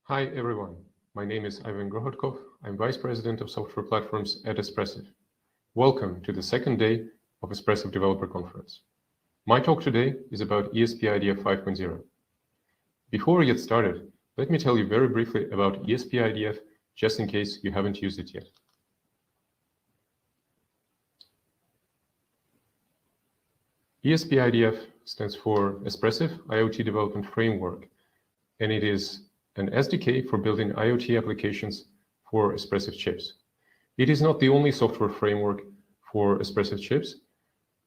Hi everyone, my name is Grokhotkov. I'm Vice President of Software Platforms at Espressif. Welcome to the second day of Espressif Developer Conference. My talk today is about ESP-IDF 5.0. Before we get started, let me tell you very briefly about ESP-IDF, just in case you haven't used it yet. ESP-IDF stands for Espressif IoT Development Framework, and it is an SDK for building IoT applications for Espressif chips. It is not the only software framework for Espressif chips,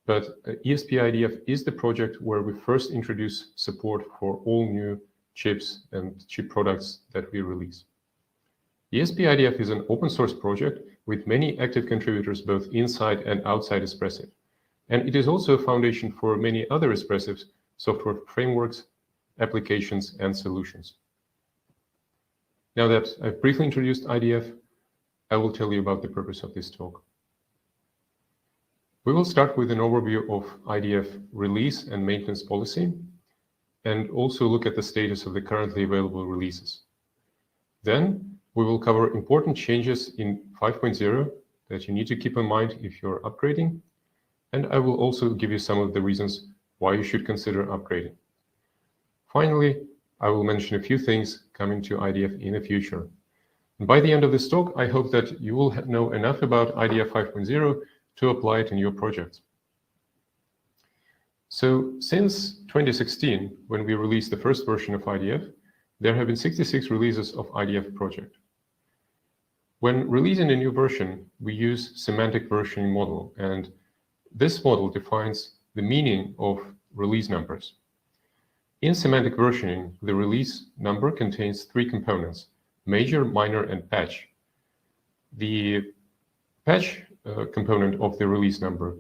but ESP-IDF is the project where we first introduce support for all new chips and chip products that we release. ESP-IDF is an open source project with many active contributors both inside and outside Espressif. And it is also a foundation for many other Espressif software frameworks, applications, and solutions. Now that I've briefly introduced IDF, I will tell you about the purpose of this talk. We will start with an overview of IDF release and maintenance policy, and also look at the status of the currently available releases. Then we will cover important changes in 5.0 that you need to keep in mind if you're upgrading, and I will also give you some of the reasons why you should consider upgrading. Finally, I will mention a few things coming to IDF in the future. And by the end of this talk, I hope that you will know enough about IDF 5.0 to apply it in your projects. So since 2016, when we released the first version of IDF, there have been 66 releases of IDF project. When releasing a new version, we use semantic versioning model, and this model defines the meaning of release numbers. In semantic versioning, the release number contains three components: major, minor, and patch. The patch component of the release number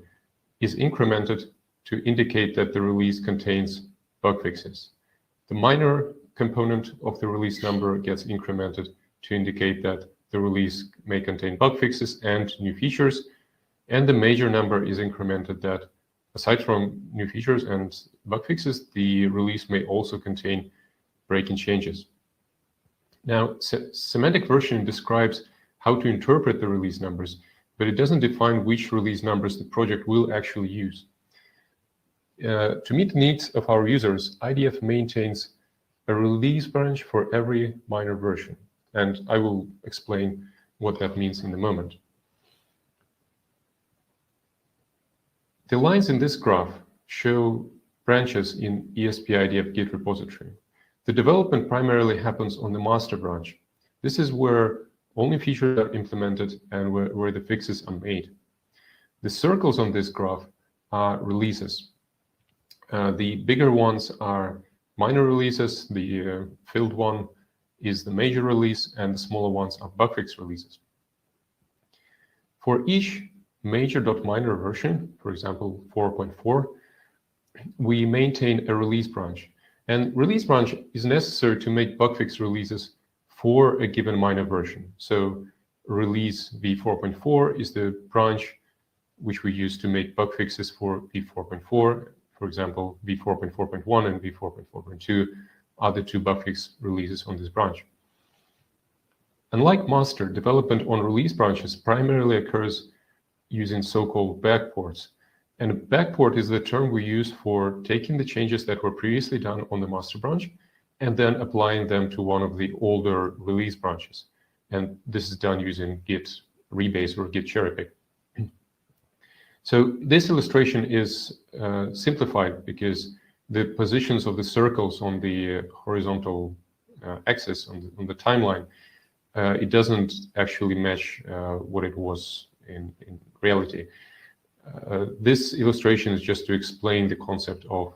is incremented to indicate that the release contains bug fixes. The minor component of the release number gets incremented to indicate that the release may contain bug fixes and new features, and the major number is incremented that aside from new features and bug fixes, the release may also contain breaking changes. Now, semantic versioning describes how to interpret the release numbers, but it doesn't define which release numbers the project will actually use. To meet the needs of our users, IDF maintains a release branch for every minor version, and I will explain what that means in a moment. The lines in this graph show branches in ESP-IDF Git repository. The development primarily happens on the master branch. This is where only features are implemented and where the fixes are made. The circles on this graph are releases. The bigger ones are minor releases, the filled one is the major release, and the smaller ones are bug fix releases. For each major.minor version, for example 4.4, we maintain a release branch, and release branch is necessary to make bug fix releases for a given minor version. So release v4.4 is the branch which we use to make bug fixes for v4.4. For example, v4.4.1 and v4.4.2 are the two bug fix releases on this branch. Unlike master, development on release branches primarily occurs using so-called backports. And a backport is the term we use for taking the changes that were previously done on the master branch and then applying them to one of the older release branches. And this is done using Git rebase or Git cherry pick. So this illustration is simplified because the positions of the circles on the horizontal axis on the timeline, it doesn't actually match what it was in reality. This illustration is just to explain the concept of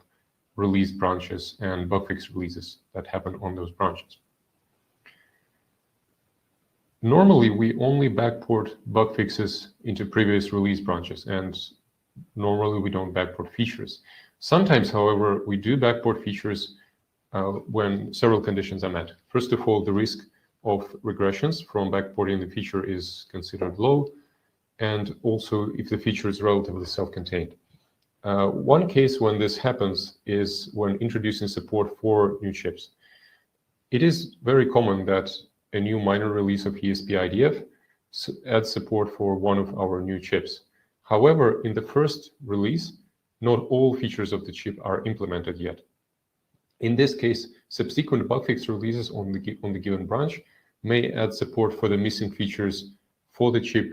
release branches and bug fix releases that happen on those branches. Normally, we only backport bug fixes into previous release branches, and normally we don't backport features. Sometimes, however, we do backport features when several conditions are met. First of all, the risk of regressions from backporting the feature is considered low, and also if the feature is relatively self-contained. One case when this happens is when introducing support for new chips. It is very common that a new minor release of ESP-IDF adds support for one of our new chips. However, in the first release, not all features of the chip are implemented yet. In this case, subsequent bug fix releases on the given branch may add support for the missing features for the chip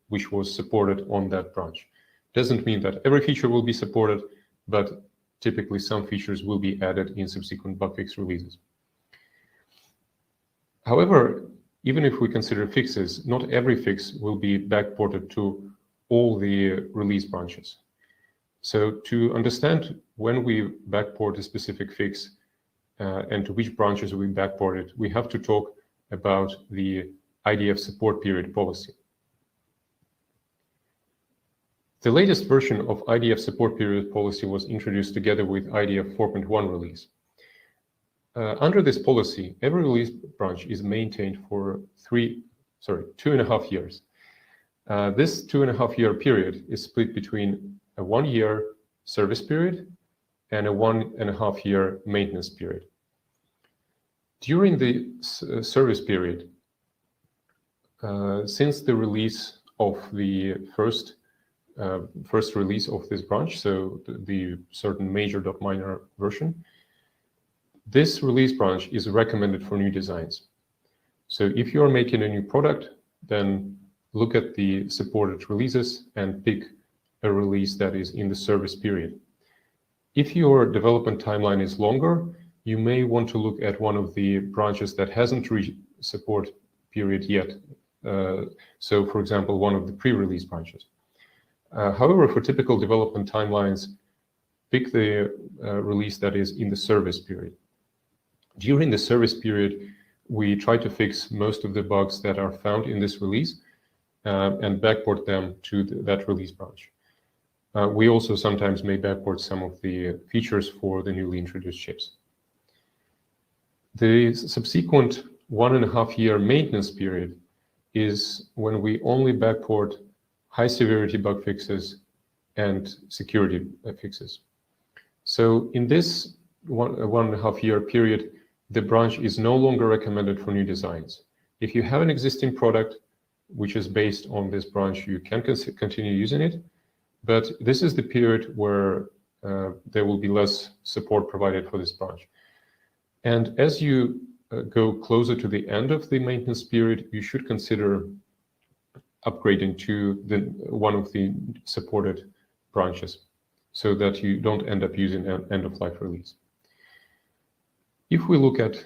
which was supported on that branch. Doesn't mean that every feature will be supported, but typically some features will be added in subsequent bug fix releases. However, even if we consider fixes, not every fix will be backported to all the release branches. So to understand when we backport a specific fix and to which branches we backport it, we have to talk about the IDF support period policy. The latest version of IDF support period policy was introduced together with IDF 4.1 release. Under this policy, every release branch is maintained for 2.5 years. This 2.5-year period is split between a 1-year service period and a 1.5-year maintenance period. During the service period, since the release of the first release of this branch, so the certain major.minor version, this release branch is recommended for new designs. So if you're making a new product, then look at the supported releases and pick a release that is in the service period. If your development timeline is longer, you may want to look at one of the branches that hasn't reached support period yet. So for example, one of the pre-release branches. However, for typical development timelines, pick the release that is in the service period. During the service period, we try to fix most of the bugs that are found in this release and backport them to that release branch. We also sometimes may backport some of the features for the newly introduced chips. The subsequent 1.5-year maintenance period is when we only backport high-severity bug fixes and security fixes. So in this 1.5-year period, the branch is no longer recommended for new designs. If you have an existing product which is based on this branch, you can continue using it, but this is the period where there will be less support provided for this branch. And as you go closer to the end of the maintenance period, you should consider upgrading to one of the supported branches so that you don't end up using an end-of-life release. If we look at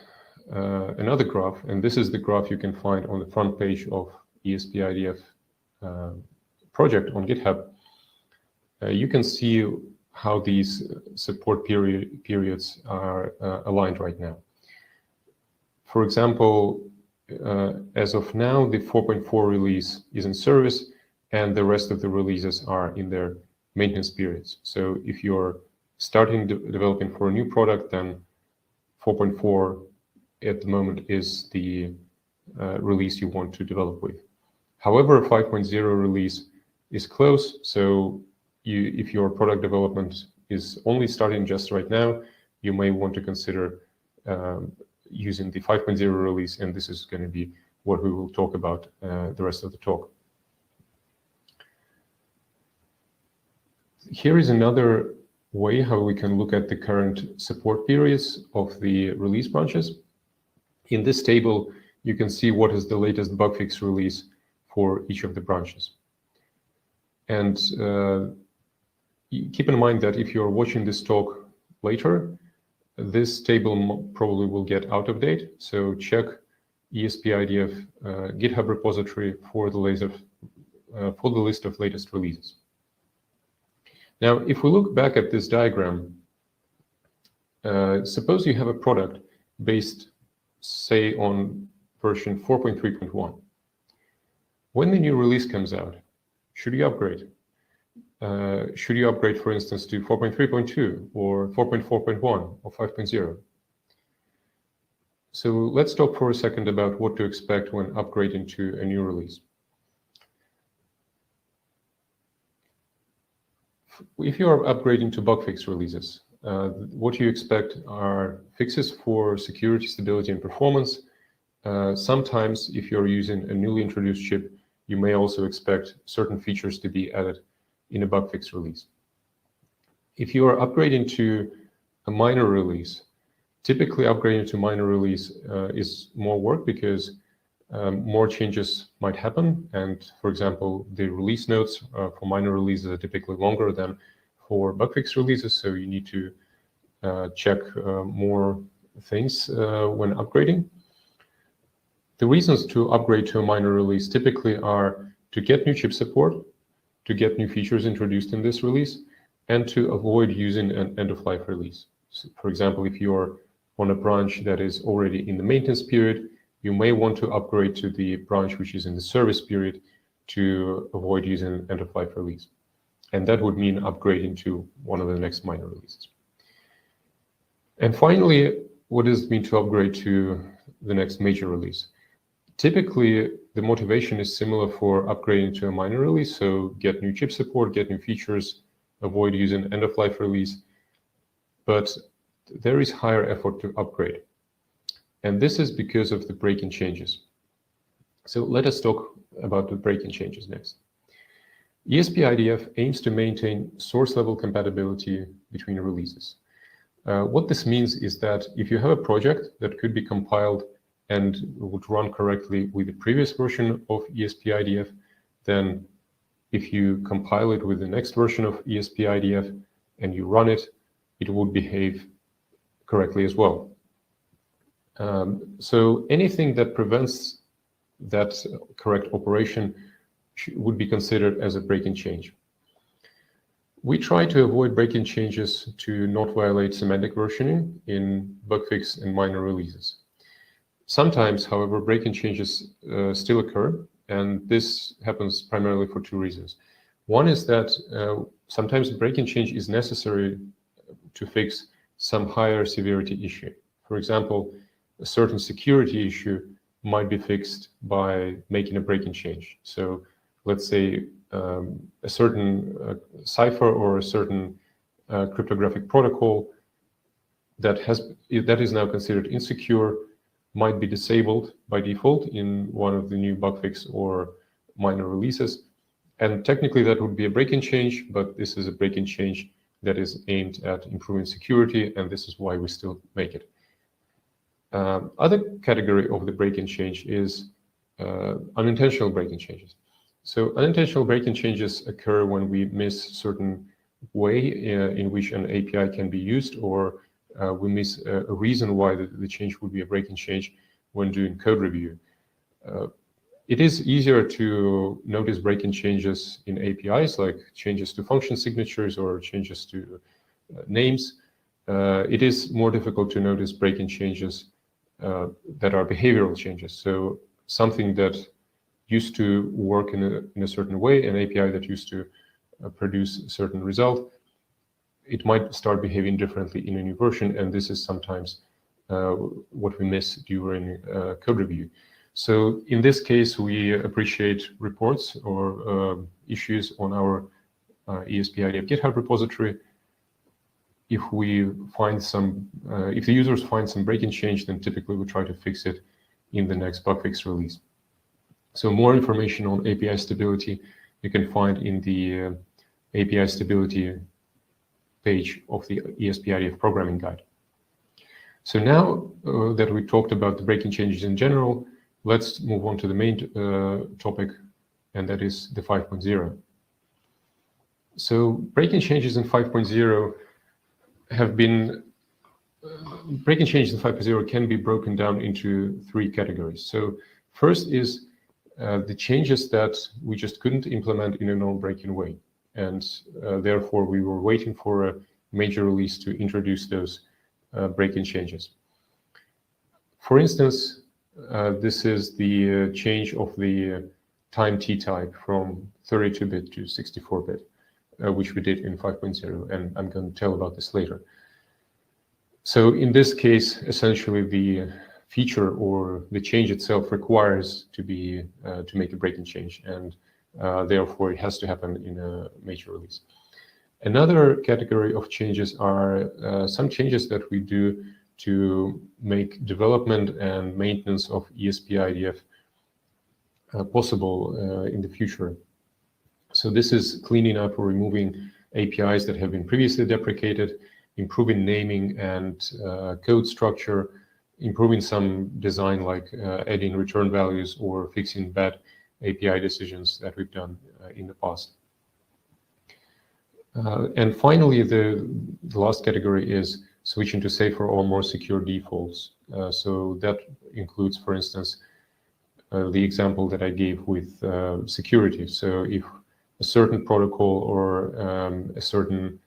another graph, and this is the graph you can find on the front page of ESP-IDF project on GitHub, you can see how these support periods are aligned right now. For example, as of now, the 4.4 release is in service, and the rest of the releases are in their maintenance periods. So if you're starting developing for a new product, then 4.4 at the moment is the release you want to develop with. However, 5.0 release is close, so if your product development is only starting just right now, you may want to consider using the 5.0 release, and this is going to be what we will talk about the rest of the talk. Here is another way how we can look at the current support periods of the release branches. In this table, you can see what is the latest bug fix release for each of the branches. And keep in mind that if you're watching this talk later, this table probably will get out of date. So check ESP-IDF GitHub repository for the list of latest releases. Now, if we look back at this diagram, suppose you have a product based, say, on version 4.3.1. When the new release comes out, should you upgrade? Should you upgrade, for instance, to 4.3.2 or 4.4.1 or 5.0? So let's talk for a second about what to expect when upgrading to a new release. If you are upgrading to bug fix releases, what you expect are fixes for security, stability, and performance. Sometimes, if you're using a newly introduced chip, you may also expect certain features to be added in a bug fix release. If you are upgrading to a minor release, typically upgrading to minor release is more work because more changes might happen. And for example, the release notes for minor releases are typically longer than for bug fix releases. So you need to check more things when upgrading. The reasons to upgrade to a minor release typically are to get new chip support, to get new features introduced in this release, and to avoid using an end-of-life release. So for example, if you're on a branch that is already in the maintenance period, you may want to upgrade to the branch which is in the service period to avoid using an end-of-life release. And that would mean upgrading to one of the next minor releases. And finally, what does it mean to upgrade to the next major release? Typically, the motivation is similar for upgrading to a minor release, so get new chip support, get new features, avoid using end-of-life release, but there is higher effort to upgrade. And this is because of the break-in changes. So let us talk about the break-in changes next. ESP-IDF aims to maintain source-level compatibility between releases. What this means is that if you have a project that could be compiled and would run correctly with the previous version of ESP-IDF, then if you compile it with the next version of ESP-IDF and you run it, it would behave correctly as well. So anything that prevents that correct operation would be considered as a break-in change. We try to avoid break-in changes to not violate semantic versioning in bug fix and minor releases. Sometimes, however, break-in changes still occur, and this happens primarily for two reasons. One is that sometimes break-in change is necessary to fix some higher severity issue. For example, a certain security issue might be fixed by making a break-in change. So let's say a certain cipher or a certain cryptographic protocol that is now considered insecure might be disabled by default in one of the new bug fix or minor releases. And technically that would be a break-in change, but this is a break-in change that is aimed at improving security, and this is why we still make it. Other category of the break-in change is unintentional break-in changes. So unintentional break-in changes occur when we miss certain way in which an API can be used, or we miss a reason why the change would be a break-in change when doing code review. It is easier to notice break-in changes in APIs, like changes to function signatures or changes to names. It is more difficult to notice break-in changes that are behavioral changes. So something that used to work in a certain way, an API that used to produce a certain result, it might start behaving differently in a new version, and this is sometimes what we miss during code review. So in this case, we appreciate reports or issues on our ESP-IDF GitHub repository. If we find some, if the users find some break-in change, then typically we try to fix it in the next bug fix release. So more information on API stability you can find in the API stability page of the ESP-IDF programming guide. So now that we talked about the break-in changes in general, let's move on to the main topic, and that is the 5.0. So break-in changes in 5.0 have been, break-in changes in 5.0 can be broken down into three categories. So first is the changes that we just couldn't implement in a non-break-in way. And therefore, we were waiting for a major release to introduce those break-in changes. For instance, this is the change of the time t-type from 32-bit to 64-bit, which we did in 5.0, and I'm going to tell about this later. So in this case, essentially the feature or the change itself requires to make a break-in change, and therefore it has to happen in a major release. Another category of changes are some changes that we do to make development and maintenance of ESP-IDF possible in the future. So this is cleaning up or removing APIs that have been previously deprecated, improving naming and code structure, improving some design like adding return values or fixing bad API decisions that we've done in the past. And finally, the last category is switching to safer or more secure defaults. So that includes, for instance, the example that I gave with security. So if a certain protocol or a certain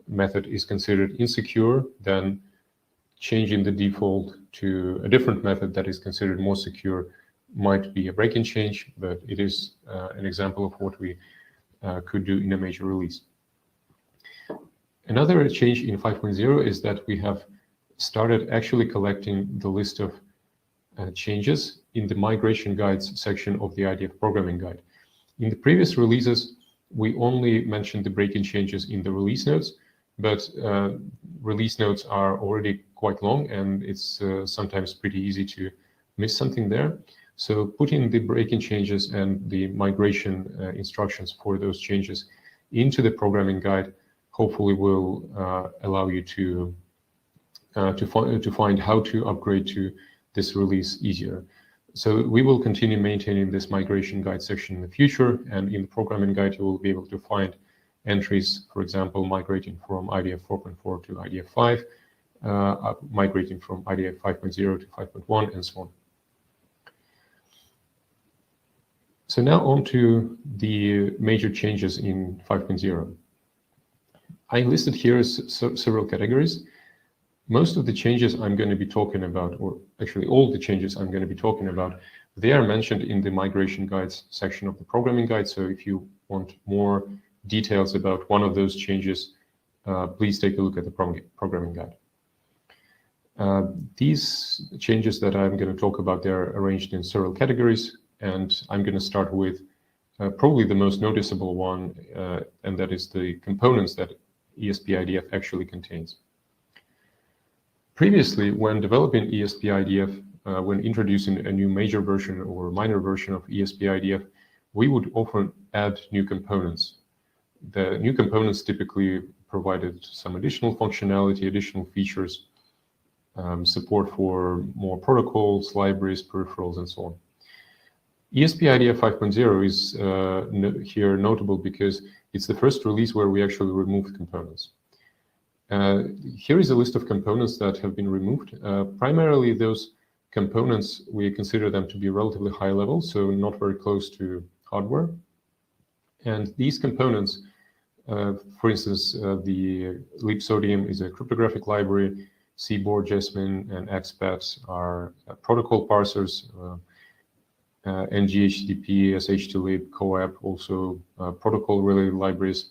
method is considered insecure, then changing the default to a different method that is considered more secure might be a break-in change, but it is an example of what we could do in a major release. Another change in 5.0 is that we have started actually collecting the list of changes in the migration guides section of the IDF programming guide. In the previous releases, we only mentioned the break-in changes in the release notes, but release notes are already quite long and it's sometimes pretty easy to miss something there. So putting the break-in changes and the migration instructions for those changes into the programming guide hopefully will allow you to find how to upgrade to this release easier. So we will continue maintaining this migration guide section in the future, and in the programming guide you will be able to find entries, for example, migrating from IDF 4.4 to IDF 5, migrating from IDF 5.0 to 5.1, and so on. So now on to the major changes in 5.0. I listed here several categories. Most of the changes I'm going to be talking about, or actually all the changes I'm going to be talking about, they are mentioned in the migration guides section of the programming guide. So if you want more details about one of those changes, please take a look at the programming guide. These changes that I'm going to talk about, they're arranged in several categories, and I'm going to start with probably the most noticeable one, and that is the components that ESP-IDF actually contains. Previously, when developing ESP-IDF, when introducing a new major version or minor version of ESP-IDF, we would often add new components. The new components typically provided some additional functionality, additional features, support for more protocols, libraries, peripherals, and so on. ESP-IDF 5.0 is here notable because it's the first release where we actually removed components. Here is a list of components that have been removed. Primarily those components, we consider them to be relatively high level, so not very close to hardware. And these components, for instance, the Leap Sodium is a cryptographic library, Seaboard, Jasmine, and XPath are protocol parsers, NGHTTP, SH2Lib, CoAP, also protocol-related libraries,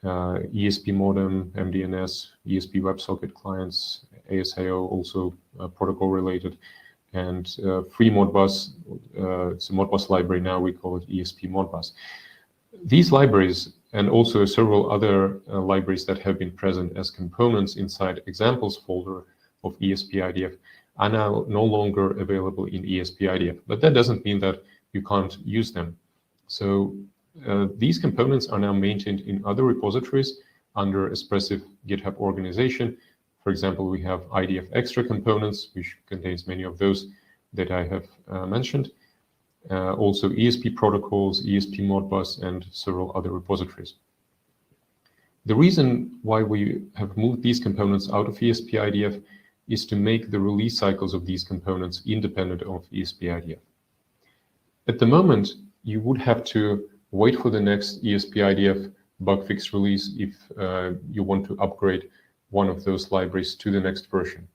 ESP modem, MDNS, ESP WebSocket clients, ASIO, also protocol-related, and free Modbus. It's a Modbus library now, we call it ESP Modbus. These libraries, and also several other libraries that have been present as components inside examples folder of ESP-IDF, are now no longer available in ESP-IDF, but that doesn't mean that you can't use them. So these components are now maintained in other repositories under Espressif GitHub organization. For example, we have IDF extra components, which contains many of those that I have mentioned. Also ESP protocols, ESP Modbus, and several other repositories. The reason why we have moved these components out of ESP-IDF is to make the release cycles of these components independent of ESP-IDF. At the moment, you would have to wait for the next ESP-IDF bug fix release if you want to upgrade one of those libraries to the next version.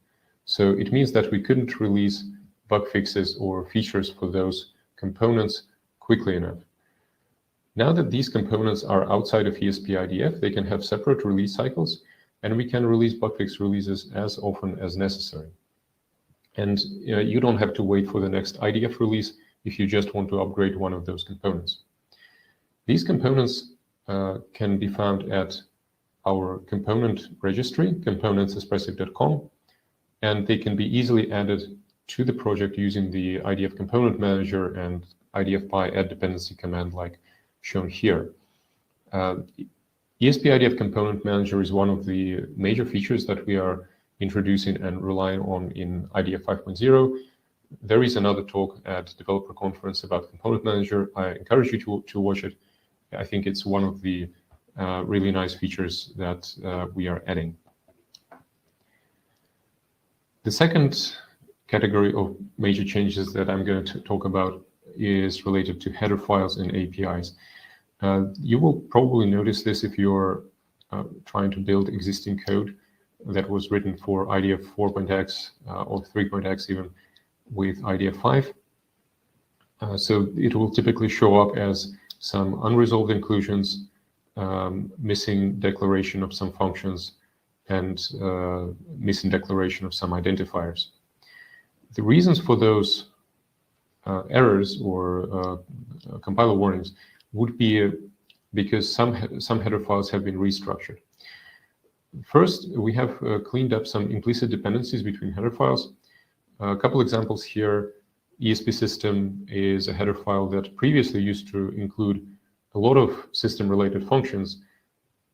So it means that we couldn't release bug fixes or features for those components quickly enough. Now that these components are outside of ESP-IDF, they can have separate release cycles, and we can release bug fix releases as often as necessary. And you don't have to wait for the next IDF release if you just want to upgrade one of those components. These components can be found at our component registry, components.espressif.com, and they can be easily added to the project using the IDF component manager and IDF-PY add dependency command like shown here. ESP-IDF component manager is one of the major features that we are introducing and relying on in IDF 5.0. There is another talk at Developer Conference about component manager. I encourage you to watch it. I think it's one of the really nice features that we are adding. The second category of major changes that I'm going to talk about is related to header files and APIs. You will probably notice this if you're trying to build existing code that was written for IDF 4.x or 3.x even with IDF 5. So it will typically show up as some unresolved inclusions, missing declaration of some functions, and missing declaration of some identifiers. The reasons for those errors or compiler warnings would be because some header files have been restructured. First, we have cleaned up some implicit dependencies between header files. A couple examples here. ESP system is a header file that previously used to include a lot of system-related functions.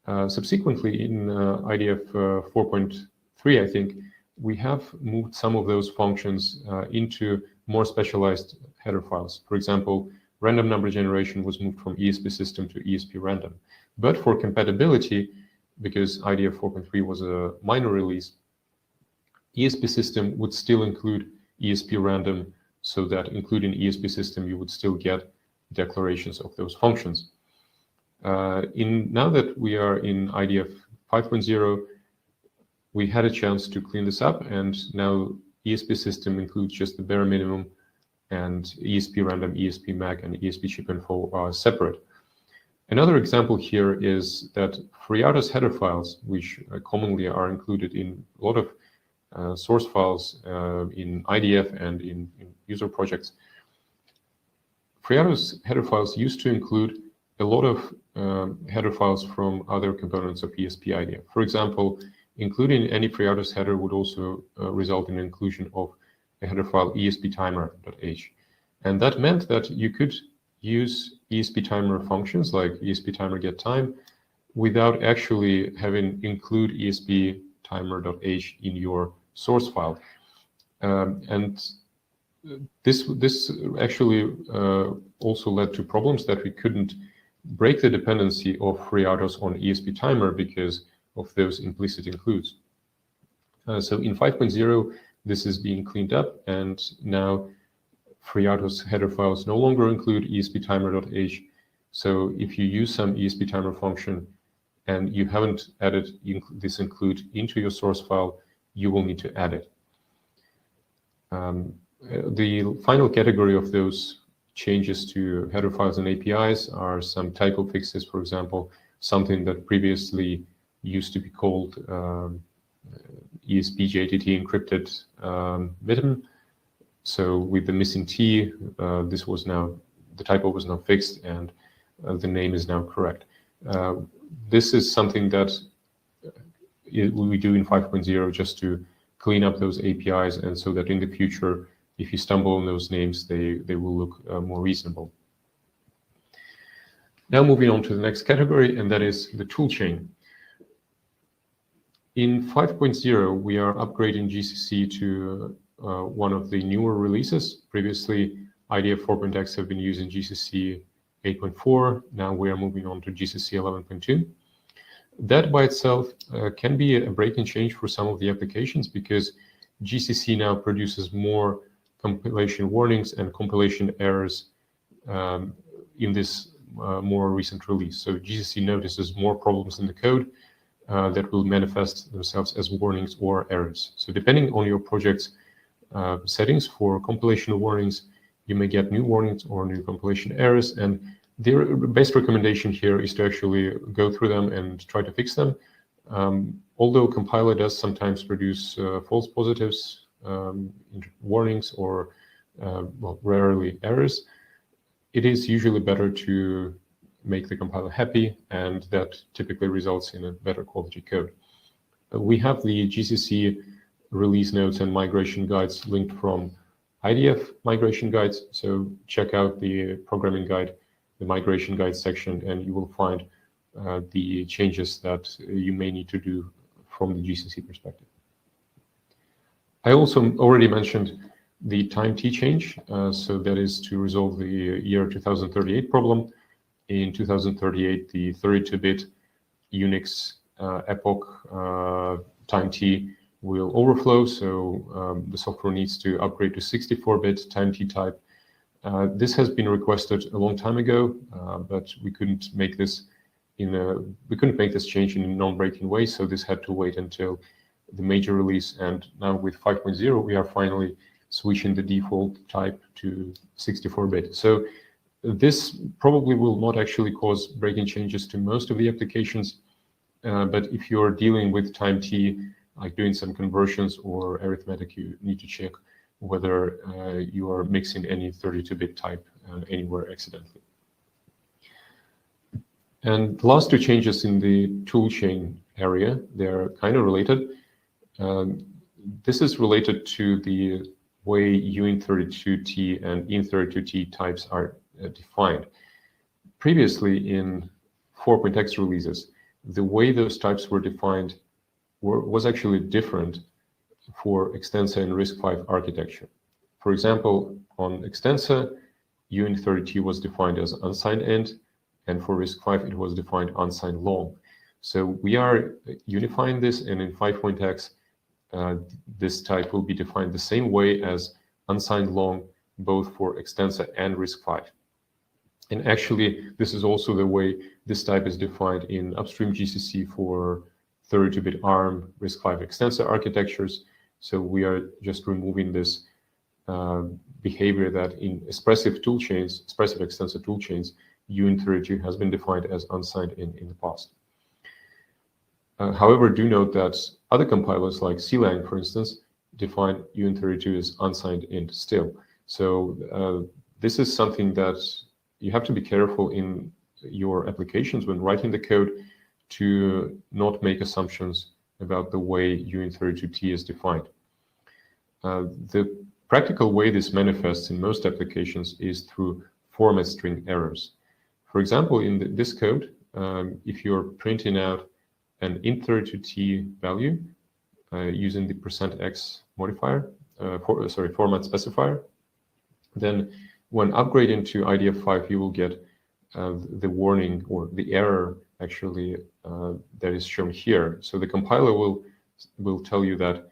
Subsequently, in IDF 4.3, I think, we have moved some of those functions into more specialized header files. For example, random number generation was moved from ESP system to ESP random. But for compatibility, because IDF 4.3 was a minor release, ESP system would still include ESP random, so that including ESP system, you would still get declarations of those functions. Now that we are in IDF 5.0, we had a chance to clean this up, and now ESP system includes just the bare minimum, and ESP random, ESP mag, and ESP chip info are separate. Another example here is that FreeRTOS header files, which commonly are included in a lot of source files in IDF and in user projects. FreeRTOS header files used to include a lot of header files from other components of ESP-IDF. For example, including any FreeRTOS header would also result in inclusion of a header file ESP-timer.h. And that meant that you could use ESP-timer functions like ESP-timer.getTime without actually having include ESP-timer.h in your source file. And this actually also led to problems that we couldn't break the dependency of FreeRTOS on ESP-timer because of those implicit includes. So in 5.0, this is being cleaned up, and now FreeRTOS header files no longer include ESP-timer.h. So if you use some ESP-timer function and you haven't added this include into your source file, you will need to add it. The final category of those changes to header files and APIs are some typo fixes, for example, something that previously used to be called ESP-JTT encrypted mitim. So with the missing T, the typo was now fixed, and the name is now correct. This is something that we do in 5.0 just to clean up those APIs, and so that in the future, if you stumble on those names, they will look more reasonable. Now moving on to the next category, and that is the toolchain. In 5.0, we are upgrading GCC to one of the newer releases. Previously, IDF 4.x have been using GCC 8.4. Now we are moving on to GCC 11.2. That by itself can be a break and change for some of the applications, because GCC now produces more compilation warnings and compilation errors in this more recent release. So GCC notices more problems in the code that will manifest themselves as warnings or errors. So depending on your project's settings for compilation warnings, you may get new warnings or new compilation errors, and the best recommendation here is to actually go through them and try to fix them. Although compiler does sometimes produce false positives, warnings, or well, rarely errors, it is usually better to make the compiler happy, and that typically results in a better quality code. We have the GCC release notes and migration guides linked from IDF migration guides, so check out the programming guide, the migration guide section, and you will find the changes that you may need to do from the GCC perspective. I also already mentioned the time T change, so that is to resolve the year 2038 problem. In 2038, the 32-bit Unix epoch time T will overflow, so the software needs to upgrade to 64-bit time T type. This has been requested a long time ago, but we couldn't make this change in a non-breaking way, so this had to wait until the major release. And now with 5.0, we are finally switching the default type to 64-bit. So this probably will not actually cause breaking changes to most of the applications, but if you're dealing with time T, like doing some conversions or arithmetic, you need to check whether you are mixing any 32-bit type anywhere accidentally. And the last two changes in the toolchain area, they're kind of related. This is related to the way uint32t and int32t types are defined. Previously in 4.x releases, the way those types were defined was actually different for Extensa and RISC-V architecture. For example, on Extensa, uint32 was defined as unsigned int, and for RISC-V it was defined unsigned long. So we are unifying this, and in 5.x, this type will be defined the same way as unsigned long, both for Extensa and RISC-V. And actually, this is also the way this type is defined in upstream GCC for 32-bit ARM, RISC-V Extensa architectures. So we are just removing this behavior that in Espressif toolchains, Espressif Extensa toolchains, uint32 has been defined as unsigned in the past. However, do note that other compilers like CLang, for instance, define uint32 as unsigned int still. So this is something that you have to be careful in your applications when writing the code to not make assumptions about the way uint32t is defined. The practical way this manifests in most applications is through format string errors. For example, in this code, if you're printing out an int32t value using the %x modifier, format specifier, then when upgrading to IDF5, you will get the warning or the error actually that is shown here. So the compiler will tell you that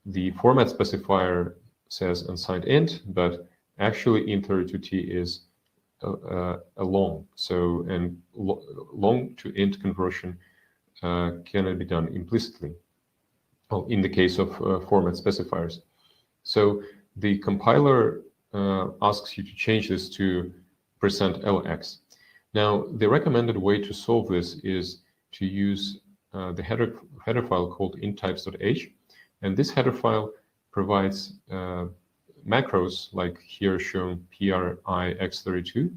the format specifier says unsigned int, but actually int32t is a long. So, and long to int conversion cannot be done implicitly, well, in the case of format specifiers. So the compiler asks you to change this to %lx. Now, the recommended way to solve this is to use the header file called inttypes.h, and this header file provides macros like here shown prix32,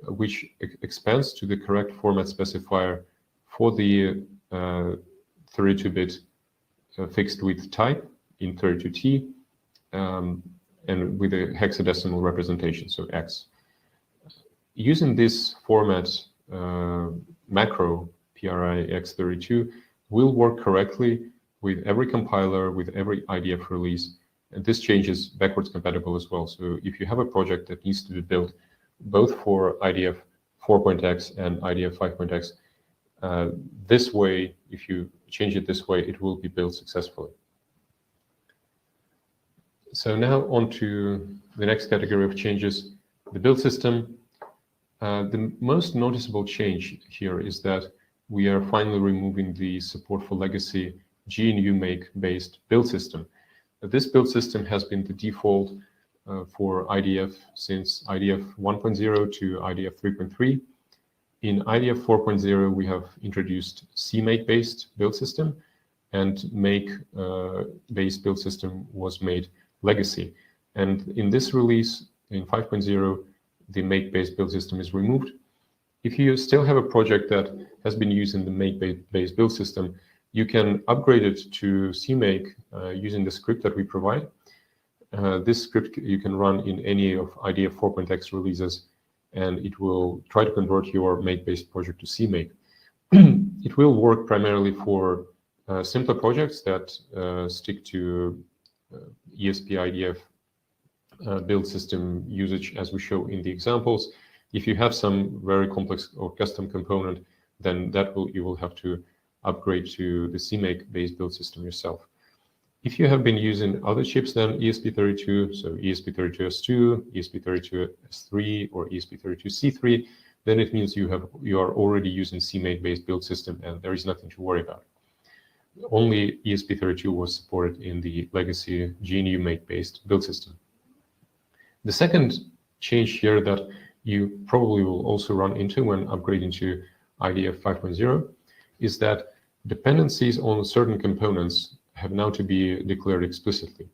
which expands to the correct format specifier for the 32-bit fixed width type in 32t and with a hexadecimal representation, so x. Using this format macro prix32 will work correctly with every compiler, with every IDF release, and this change is backwards compatible as well. So if you have a project that needs to be built both for IDF 4.x and IDF 5.x, this way, if you change it this way, it will be built successfully. So now on to the next category of changes, the build system. The most noticeable change here is that we are finally removing the support for legacy GNU make based build system. This build system has been the default for IDF since IDF 1.0 to IDF 3.3. In IDF 4.0, we have introduced CMake based build system, and make based build system was made legacy. And in this release, in 5.0, the make based build system is removed. If you still have a project that has been used in the make-based build system, you can upgrade it to CMake using the script that we provide. This script you can run in any of IDF 4.x releases, and it will try to convert your make-based project to CMake. It will work primarily for simpler projects that stick to ESP-IDF build system usage, as we show in the examples. If you have some very complex or custom component, then you will have to upgrade to the CMake-based build system yourself. If you have been using other chips than ESP32, so ESP32S2, ESP32S3, or ESP32C3, then it means you are already using CMake-based build system, and there is nothing to worry about. Only ESP32 was supported in the legacy GNU make-based build system. The second change here that you probably will also run into when upgrading to IDF 5.0 is that dependencies on certain components have now to be declared explicitly.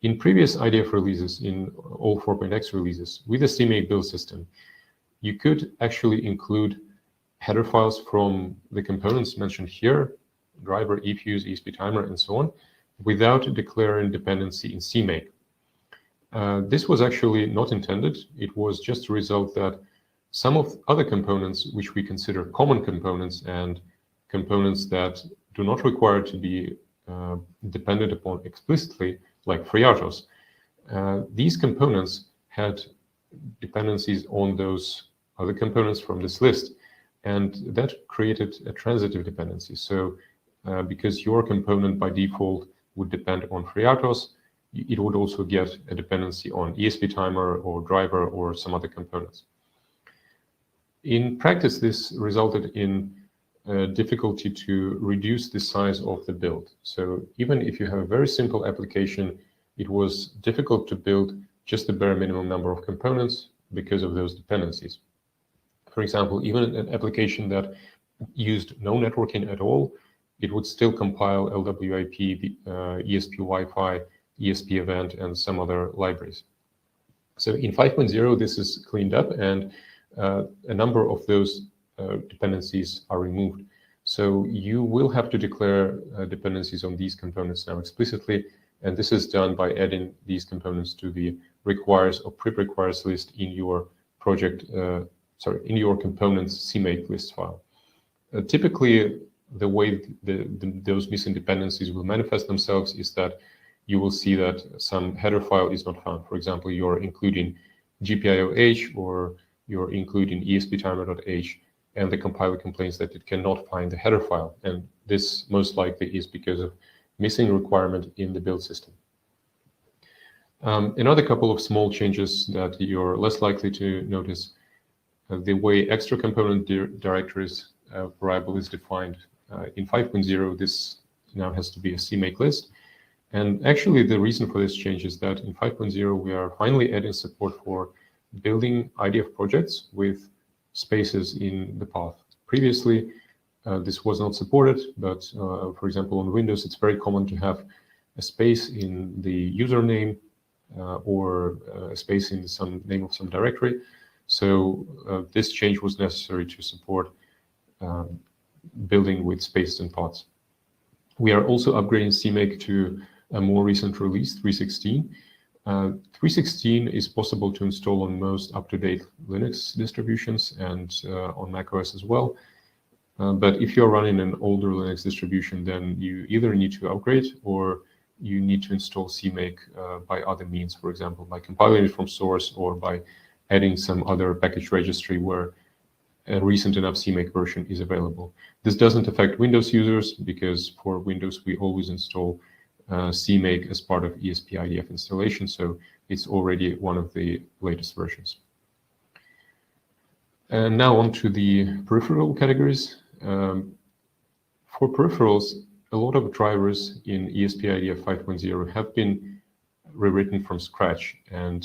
In previous IDF releases, in all 4.x releases, with the CMake build system, you could actually include header files from the components mentioned here, driver, EFUs, ESP timer, and so on, without declaring dependency in CMake. This was actually not intended. It was just a result that some of other components, which we consider common components and components that do not require to be depended upon explicitly, like FreeRTOS, these components had dependencies on those other components from this list, and that created a transitive dependency. So because your component by default would depend on FreeRTOS, it would also get a dependency on ESP timer or driver or some other components. In practice, this resulted in difficulty to reduce the size of the build. So even if you have a very simple application, it was difficult to build just the bare minimum number of components because of those dependencies. For example, even an application that used no networking at all, it would still compile LWIP, ESP Wi-Fi, ESP event, and some other libraries. So in 5.0, this is cleaned up, and a number of those dependencies are removed. So you will have to declare dependencies on these components now explicitly, and this is done by adding these components to the requires or pre-requires list in your project, in your components CMake list file. Typically, the way those missing dependencies will manifest themselves is that you will see that some header file is not found. For example, you're including GPIO-H or you're including ESP-timer.h, and the compiler complains that it cannot find the header file. And this most likely is because of missing requirement in the build system. Another couple of small changes that you're less likely to notice, the way extra component directories variable is defined. In 5.0, this now has to be a CMake list. And actually, the reason for this change is that in 5.0, we are finally adding support for building IDF projects with spaces in the path. Previously, this was not supported, but for example, on Windows, it's very common to have a space in the username or a space in some name of some directory. So this change was necessary to support building with spaces and paths. We are also upgrading CMake to a more recent release, 3.16. 3.16 is possible to install on most up-to-date Linux distributions and on macOS as well. But if you're running an older Linux distribution, then you either need to upgrade or you need to install CMake by other means, for example, by compiling it from source or by adding some other package registry where a recent enough CMake version is available. This doesn't affect Windows users because for Windows, we always install CMake as part of ESP-IDF installation, so it's already one of the latest versions. And now on to the peripheral categories. For peripherals, a lot of drivers in ESP-IDF 5.0 have been rewritten from scratch, and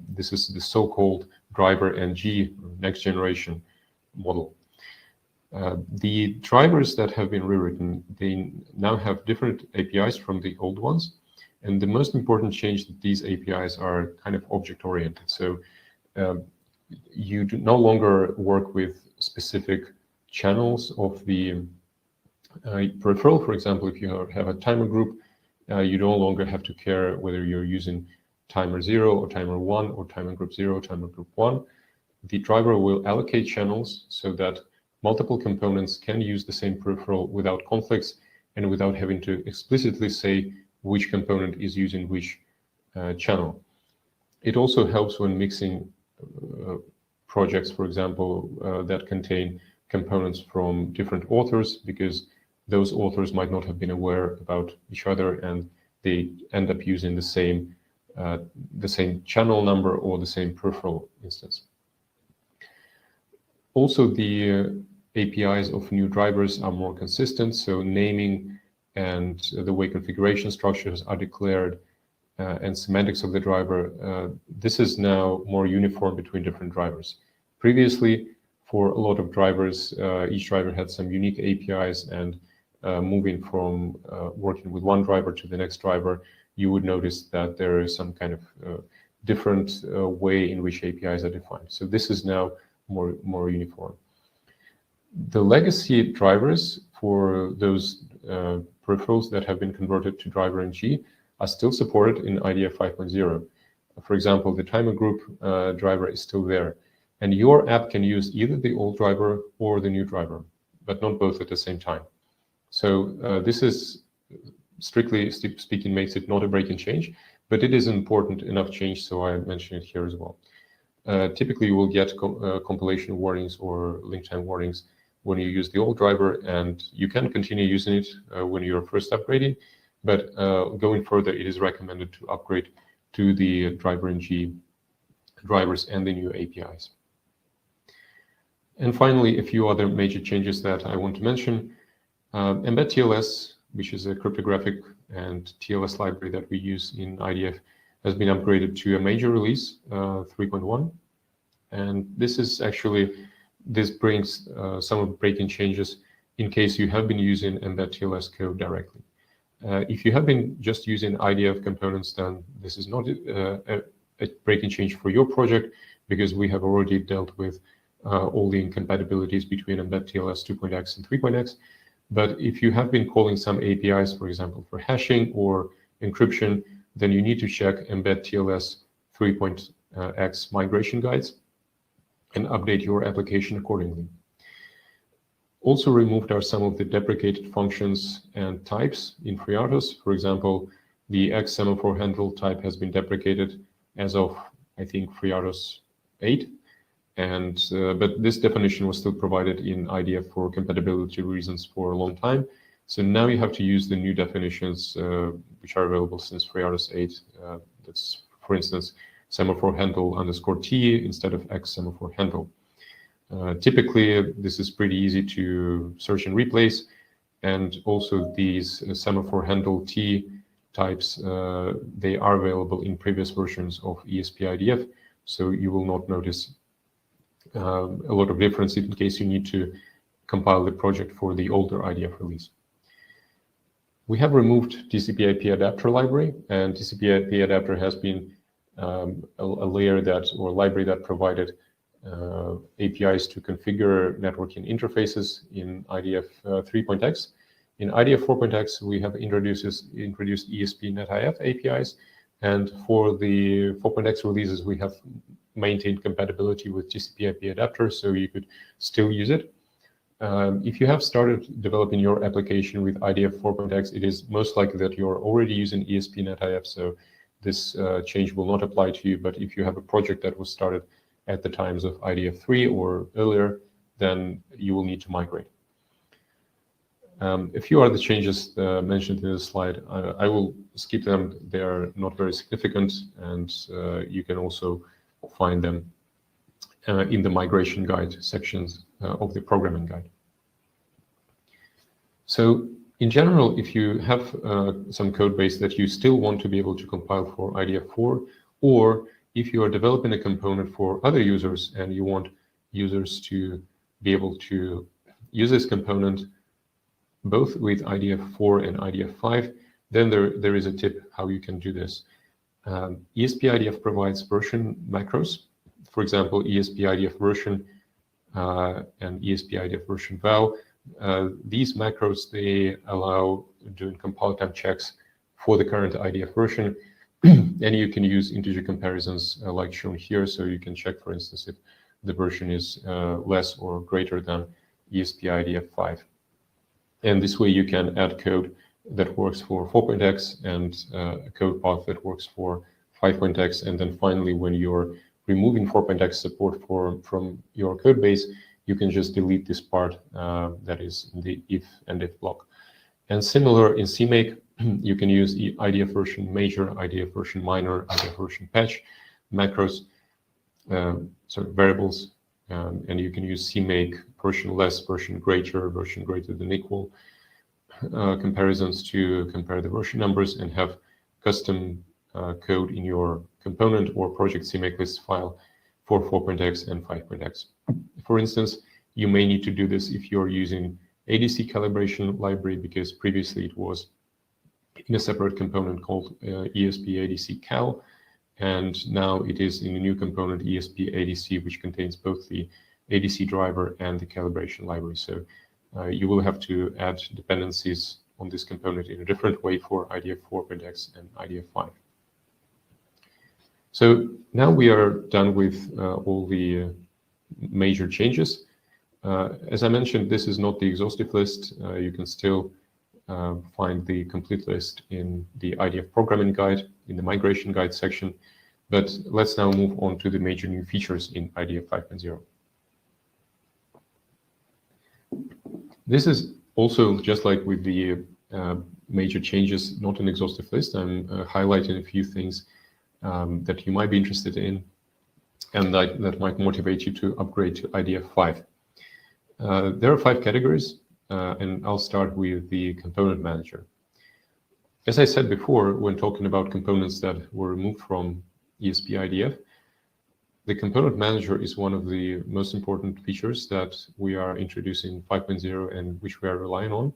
this is the so-called driver NG, next generation model. The drivers that have been rewritten, they now have different APIs from the old ones. And the most important change that these APIs are kind of object-oriented. So you do no longer work with specific channels of the peripheral. For example, if you have a timer group, you no longer have to care whether you're using timer 0 or timer 1 or timer group 0, timer group 1. The driver will allocate channels so that multiple components can use the same peripheral without conflicts and without having to explicitly say which component is using which channel. It also helps when mixing projects, for example, that contain components from different authors, because those authors might not have been aware about each other and they end up using the same channel number or the same peripheral instance. Also, the APIs of new drivers are more consistent, so naming and the way configuration structures are declared and semantics of the driver, this is now more uniform between different drivers. Previously, for a lot of drivers, each driver had some unique APIs, and moving from working with one driver to the next driver, you would notice that there is some kind of different way in which APIs are defined. So this is now more uniform. The legacy drivers for those peripherals that have been converted to driver NG are still supported in IDF 5.0. For example, the timer group driver is still there, and your app can use either the old driver or the new driver, but not both at the same time. So this is, strictly speaking, makes it not a break and change, but it is an important enough change, so I mention it here as well. Typically, you will get compilation warnings or link time warnings when you use the old driver, and you can continue using it when you're first upgrading, but going further, it is recommended to upgrade to the driver NG drivers and the new APIs. And finally, a few other major changes that I want to mention. Embed TLS, which is a cryptographic and TLS library that we use in IDF, has been upgraded to a major release, 3.1. And this brings some of the breaking changes in case you have been using Embed TLS code directly. If you have been just using IDF components, then this is not a breaking change for your project, because we have already dealt with all the incompatibilities between Embed TLS 2.x and 3.x. But if you have been calling some APIs, for example, for hashing or encryption, then you need to check Embed TLS 3.x migration guides and update your application accordingly. Also removed are some of the deprecated functions and types in FreeRTOS. For example, the X semaphore handle type has been deprecated as of, I think, FreeRTOS 8. And but this definition was still provided in IDF for compatibility reasons for a long time. So now you have to use the new definitions which are available since FreeRTOS 8. That's, for instance, semaphore handle _T instead of X semaphore handle. Typically, this is pretty easy to search and replace. And also these semaphore handle T types, they are available in previous versions of ESP-IDF. So you will not notice a lot of difference in case you need to compile the project for the older IDF release. We have removed TCP/IP adapter library, and TCP/IP adapter has been a layer or library that provided APIs to configure networking interfaces in IDF 3.x. In IDF 4.x, we have introduced ESP-NetIF APIs, and for the 4.x releases, we have maintained compatibility with TCP/IP adapter, so you could still use it. If you have started developing your application with IDF 4.x, it is most likely that you're already using ESP-NetIF, so this change will not apply to you. But if you have a project that was started at the times of IDF 3 or earlier, then you will need to migrate. A few other changes mentioned in this slide, I will skip them. They are not very significant, and you can also find them in the migration guide sections of the programming guide. So in general, if you have some code base that you still want to be able to compile for IDF4, or if you are developing a component for other users and you want users to be able to use this component both with IDF4 and IDF5, then there is a tip how you can do this. ESP-IDF provides version macros for example, ESP-IDF version and ESP-IDF version val. These macros, they allow doing compile time checks for the current IDF version, and you can use integer comparisons like shown here. So you can check, for instance, if the version is less or greater than ESP-IDF 5. And this way you can add code that works for 4.x and a code path that works for 5.x. And then finally, when you're removing 4.x support from your code base, you can just delete this part that is in the if and if block. And similar in CMake, you can use IDF version major, IDF version minor, IDF version patch macros, variables, and you can use CMake version less, version greater than equal comparisons to compare the version numbers and have custom code in your component or project CMake list file for 4.x and 5.x. For instance, you may need to do this if you're using ADC calibration library, because previously it was in a separate component called ESP-ADC cal, and now it is in a new component ESP-ADC, which contains both the ADC driver and the calibration library. So you will have to add dependencies on this component in a different way for IDF 4.x and IDF 5. So now we are done with all the major changes. As I mentioned, this is not the exhaustive list. You can still find the complete list in the IDF programming guide, in the migration guide section. But let's now move on to the major new features in IDF 5.0. This is also, just like with the major changes, not an exhaustive list. I'm highlighting a few things that you might be interested in and that might motivate you to upgrade to IDF 5. There are 5 categories, and I'll start with the component manager. As I said before, when talking about components that were removed from ESP-IDF, the component manager is one of the most important features that we are introducing in 5.0 and which we are relying on.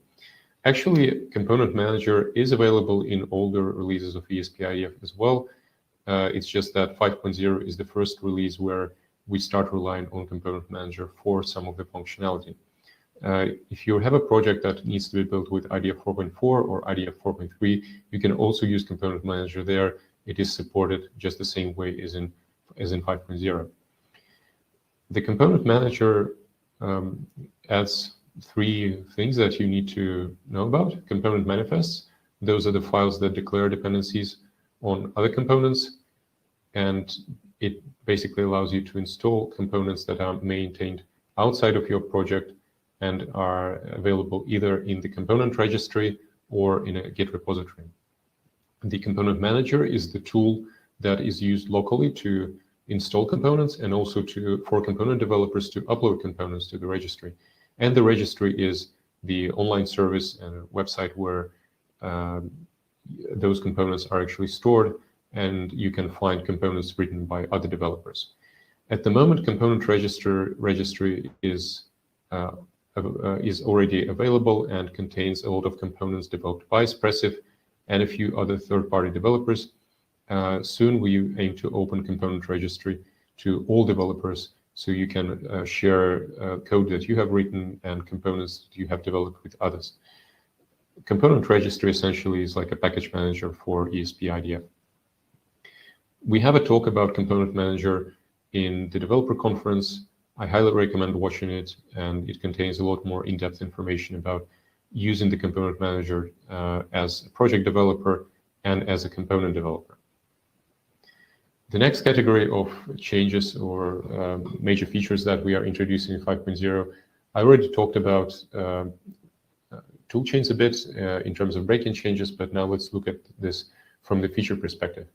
Actually, component manager is available in older releases of ESP-IDF as well. It's just that 5.0 is the first release where we start relying on component manager for some of the functionality. If you have a project that needs to be built with IDF 4.4 or IDF 4.3, you can also use component manager there. It is supported just the same way as in 5.0. The component manager adds 3 things that you need to know about. Component manifests. Those are the files that declare dependencies on other components, and it basically allows you to install components that are maintained outside of your project and are available either in the component registry or in a Git repository. The component manager is the tool that is used locally to install components and also for component developers to upload components to the registry. And the registry is the online service and a website where those components are actually stored, and you can find components written by other developers. At the moment, component registry is already available and contains a lot of components developed by Espressif and a few other third-party developers. Soon we aim to open component registry to all developers, so you can share code that you have written and components that you have developed with others. Component registry essentially is like a package manager for ESP-IDF. We have a talk about component manager in the developer conference. I highly recommend watching it, and it contains a lot more in-depth information about using the component manager as a project developer and as a component developer. The next category of changes or major features that we are introducing in 5.0, I already talked about toolchains a bit in terms of break-in changes, but now let's look at this from the feature perspective.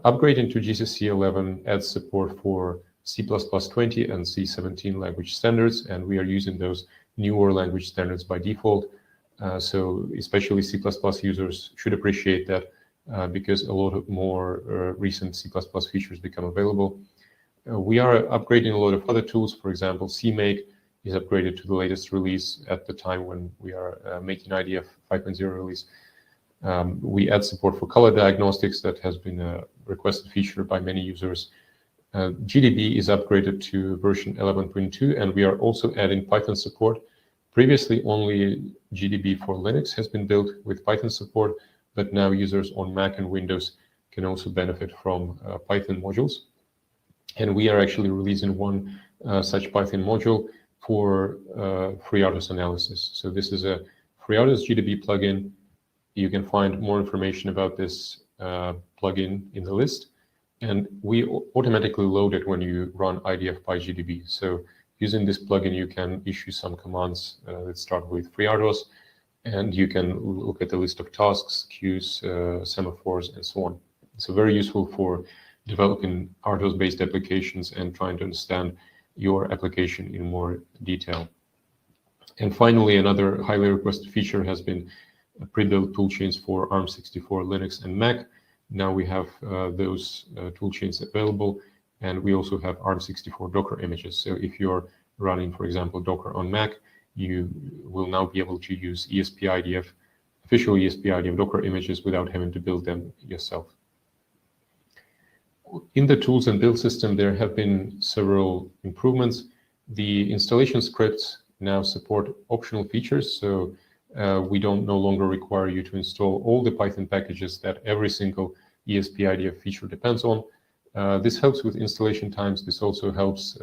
Upgrading to GCC 11 adds support for C++20 and C17 language standards, and we are using those newer language standards by default. So especially C++ users should appreciate that because a lot of more recent C++ features become available. We are upgrading a lot of other tools. For example, CMake is upgraded to the latest release at the time when we are making IDF 5.0 release. We add support for color diagnostics that has been a requested feature by many users. GDB is upgraded to version 11.2, and we are also adding Python support. Previously, only GDB for Linux has been built with Python support, but now users on Mac and Windows can also benefit from Python modules. And we are actually releasing one such Python module for FreeRTOS analysis. So this is a FreeRTOS GDB plugin. You can find more information about this plugin in the list. And we automatically load it when you run IDF by GDB. So using this plugin, you can issue some commands that start with FreeRTOS, and you can look at the list of tasks, queues, semaphores, and so on. So very useful for developing RTOS-based applications and trying to understand your application in more detail. And finally, another highly requested feature has been pre-built toolchains for ARM64, Linux, and Mac. Now we have those toolchains available, and we also have ARM64 Docker images. So if you're running, for example, Docker on Mac, you will now be able to use ESP-IDF, official ESP-IDF Docker images without having to build them yourself. In the tools and build system, there have been several improvements. The installation scripts now support optional features, so we don't no longer require you to install all the Python packages that every single ESP-IDF feature depends on. This helps with installation times. This also helps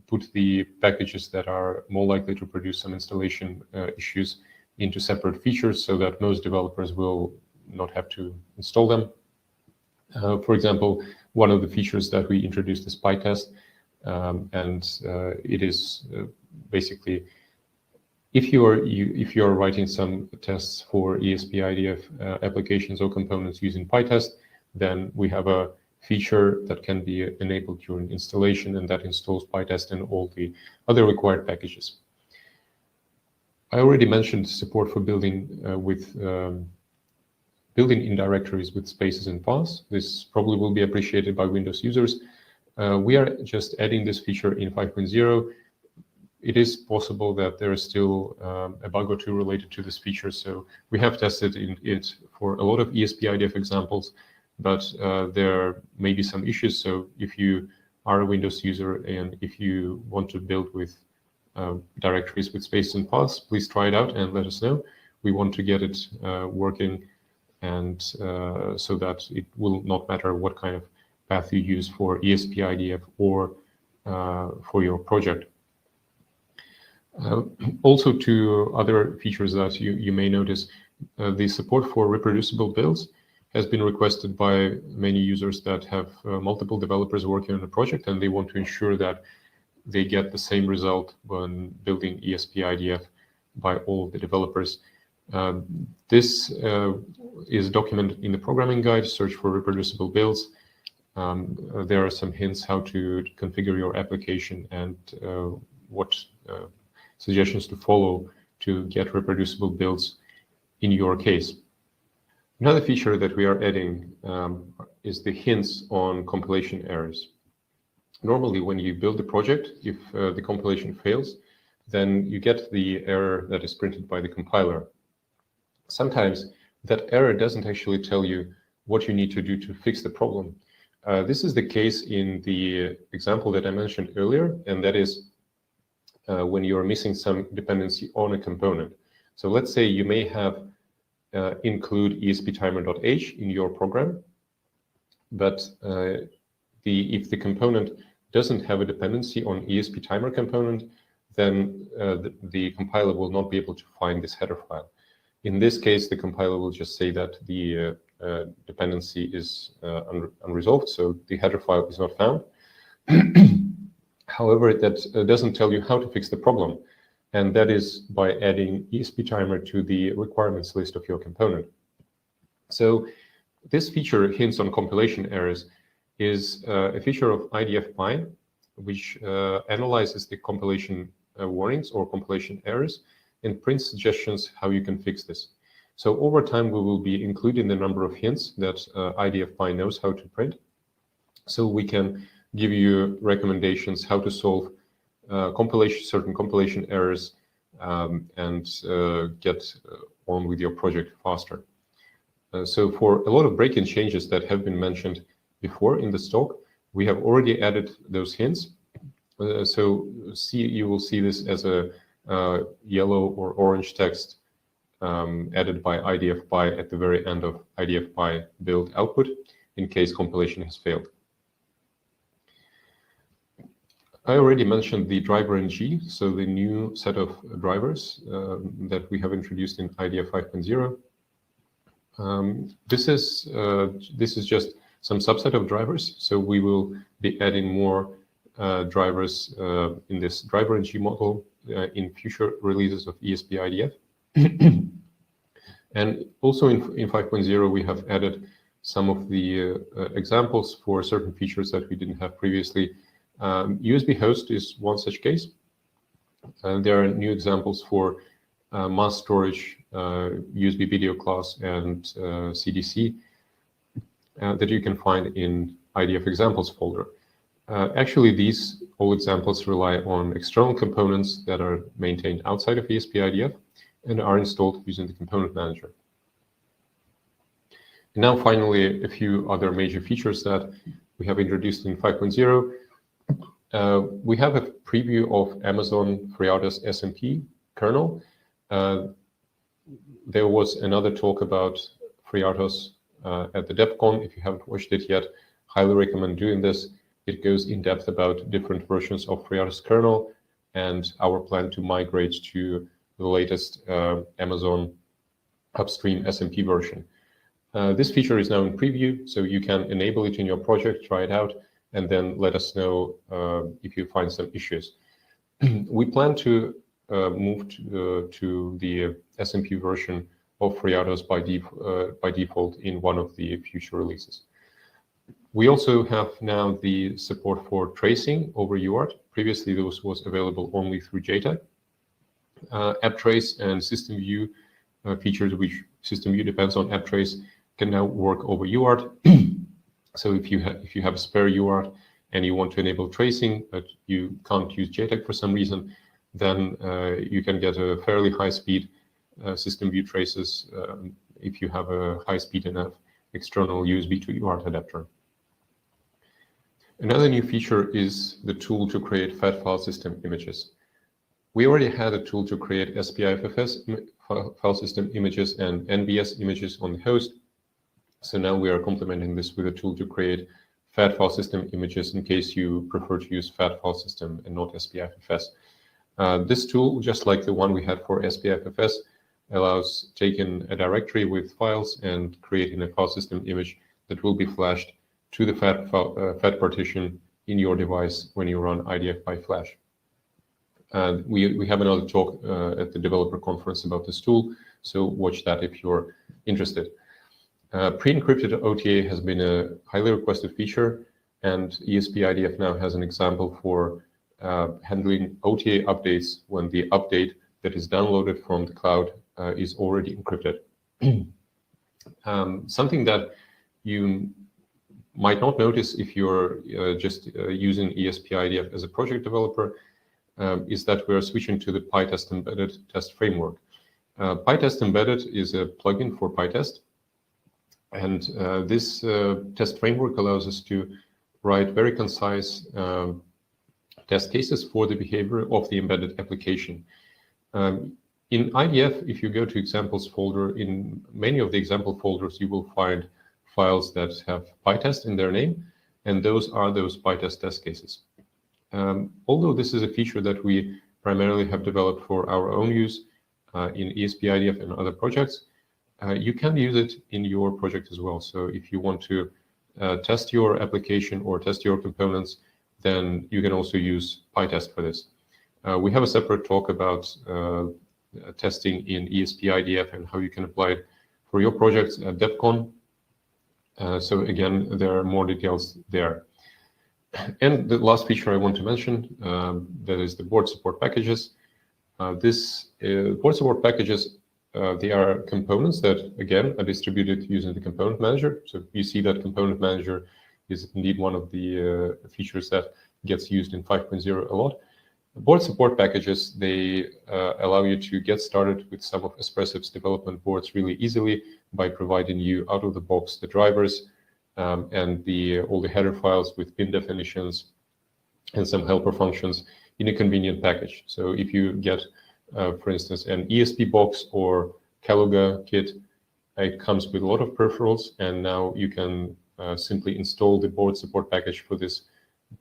put the packages that are more likely to produce some installation issues into separate features so that most developers will not have to install them. For example, one of the features that we introduced is PyTest, and it is basically if you are writing some tests for ESP-IDF applications or components using PyTest, then we have a feature that can be enabled during installation, and that installs PyTest and all the other required packages. I already mentioned support for building building in directories with spaces and paths. This probably will be appreciated by Windows users. We are just adding this feature in 5.0. It is possible that there is still a bug or two related to this feature. So we have tested it for a lot of ESP-IDF examples, but there may be some issues. So if you are a Windows user and if you want to build with directories with spaces and paths, please try it out and let us know. We want to get it working, and so that it will not matter what kind of path you use for ESP-IDF or for your project. Also, to other features that you may notice, the support for reproducible builds has been requested by many users that have multiple developers working on a project, and they want to ensure that they get the same result when building ESP-IDF by all the developers. This is documented in the programming guide, Search for Reproducible Builds. There are some hints how to configure your application and what suggestions to follow to get reproducible builds in your case. Another feature that we are adding is the hints on compilation errors. Normally, when you build a project, if the compilation fails, then you get the error that is printed by the compiler. Sometimes that error doesn't actually tell you what you need to do to fix the problem. This is the case in the example that I mentioned earlier, and that is when you are missing some dependency on a component. So let's say you may have include ESP-timer.h in your program, but if the component doesn't have a dependency on ESP-timer component, then the compiler will not be able to find this header file. In this case, the compiler will just say that the dependency is unresolved, so the header file is not found. However, that doesn't tell you how to fix the problem, and that is by adding ESP-timer to the requirements list of your component. So this feature, hints on compilation errors, is a feature of IDF-Py, which analyzes the compilation warnings or compilation errors and prints suggestions how you can fix this. So over time, we will be including the number of hints that IDF-Py knows how to print, so we can give you recommendations how to solve certain compilation errors and get on with your project faster. So for a lot of break-in changes that have been mentioned before in this talk, We have already added those hints. So you will see this as a yellow or orange text added by IDF-by at the very end of IDF-by build output in case compilation has failed. I already mentioned the driver ng, so the new set of drivers that we have introduced in IDF 5.0. This is just some subset of drivers, so we will be adding more drivers in this driver ng model in future releases of ESP-IDF. And also in 5.0, we have added some of the examples for certain features that we didn't have previously. USB host is one such case. There are new examples for mass storage, USB video class, and CDC that you can find in IDF examples folder. Actually, these all examples rely on external components that are maintained outside of ESP-IDF and are installed using the component manager. And now, finally, a few other major features that we have introduced in 5.0. We have a preview of Amazon FreeRTOS SMP kernel. There was another talk about FreeRTOS at the DevCon. If you haven't watched it yet, highly recommend doing this. It goes in depth about different versions of FreeRTOS kernel and our plan to migrate to the latest Amazon upstream SMP version. This feature is now in preview, so you can enable it in your project, try it out, and then let us know if you find some issues. We plan to move to the SMP version of FreeRTOS by default in one of the future releases. We also have now the support for tracing over UART. Previously, this was available only through JTAG. AppTrace and System View features, which System View depends on AppTrace, can now work over UART. So if you have a spare UART and you want to enable tracing, but you can't use JTAG for some reason, then you can get a fairly high-speed System View traces if you have a high-speed enough external USB to UART adapter. Another new feature is the tool to create FAT file system images. We already had a tool to create SPIFFS file system images and NBS images on the host. So now we are complementing this with a tool to create FAT file system images in case you prefer to use FAT file system and not SPIFFS. This tool, just like the one we had for SPIFFS, allows taking a directory with files and creating a file system image that will be flashed to the FAT partition in your device when you run IDF by Flash. We have another talk at the developer conference about this tool, so watch that if you're interested. Pre-encrypted OTA has been a highly requested feature, and ESP-IDF now has an example for handling OTA updates when the update that is downloaded from the cloud is already encrypted. Something that you might not notice if you're just using ESP-IDF as a project developer is that we're switching to the PyTest embedded test framework. PyTest embedded is a plugin for PyTest, and this test framework allows us to write very concise test cases for the behavior of the embedded application. In IDF, if you go to examples folder, in many of the example folders, you will find files that have PyTest in their name, and those are those PyTest test cases. Although this is a feature that we primarily have developed for our own use in ESP-IDF and other projects, you can use it in your project as well. So if you want to test your application or test your components, then you can also use PyTest for this. We have a separate talk about testing in ESP-IDF and how you can apply it for your projects at DevCon. So again, there are more details there. And the last feature I want to mention, that is the board support packages. This board support packages, they are components that, again, are distributed using the component manager. So you see that component manager is indeed one of the features that gets used in 5.0 a lot. Board support packages, they allow you to get started with some of Espressif's development boards really easily by providing you out of the box the drivers and all the header files with bin definitions and some helper functions in a convenient package. So if you get, for instance, an ESP box or Kaluga kit, it comes with a lot of peripherals, and now you can simply install the board support package for this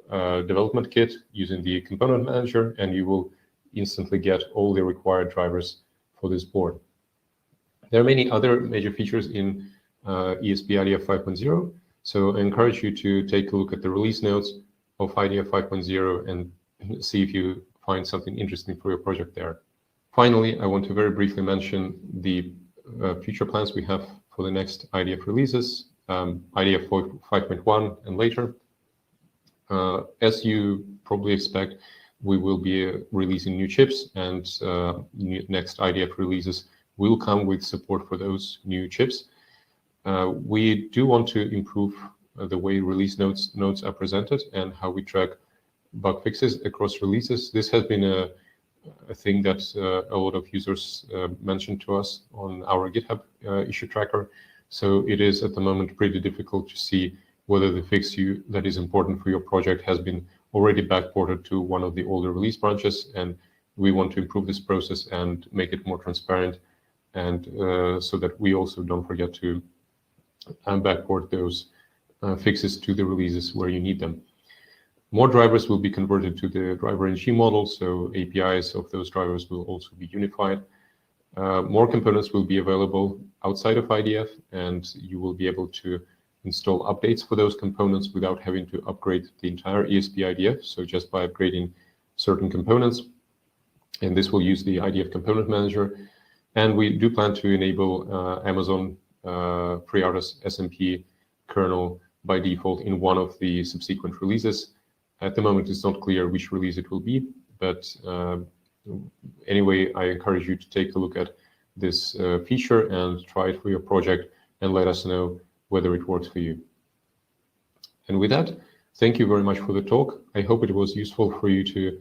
development kit using the component manager, and you will instantly get all the required drivers for this board. There are many other major features in ESP-IDF 5.0, so I encourage you to take a look at the release notes of IDF 5.0 and see if you find something interesting for your project there. Finally, I want to very briefly mention the future plans we have for the next IDF releases, IDF 5.1 and later. As you probably expect, we will be releasing new chips, and next IDF releases will come with support for those new chips. We do want to improve the way release notes are presented and how we track bug fixes across releases. This has been a thing that a lot of users mentioned to us on our GitHub issue tracker. So it is at the moment pretty difficult to see whether the fix that is important for your project has been already backported to one of the older release branches, and we want to improve this process and make it more transparent, and so that we also don't forget to backport those fixes to the releases where you need them. More drivers will be converted to the driver ng model, so APIs of those drivers will also be unified. More components will be available outside of IDF, and you will be able to install updates for those components without having to upgrade the entire ESP-IDF, so just by upgrading certain components. And this will use the IDF component manager. And we do plan to enable Amazon FreeRTOS SMP kernel by default in one of the subsequent releases. At the moment, it's not clear which release it will be, but anyway, I encourage you to take a look at this feature and try it for your project and let us know whether it works for you. And with that, thank you very much for the talk. I hope it was useful for you to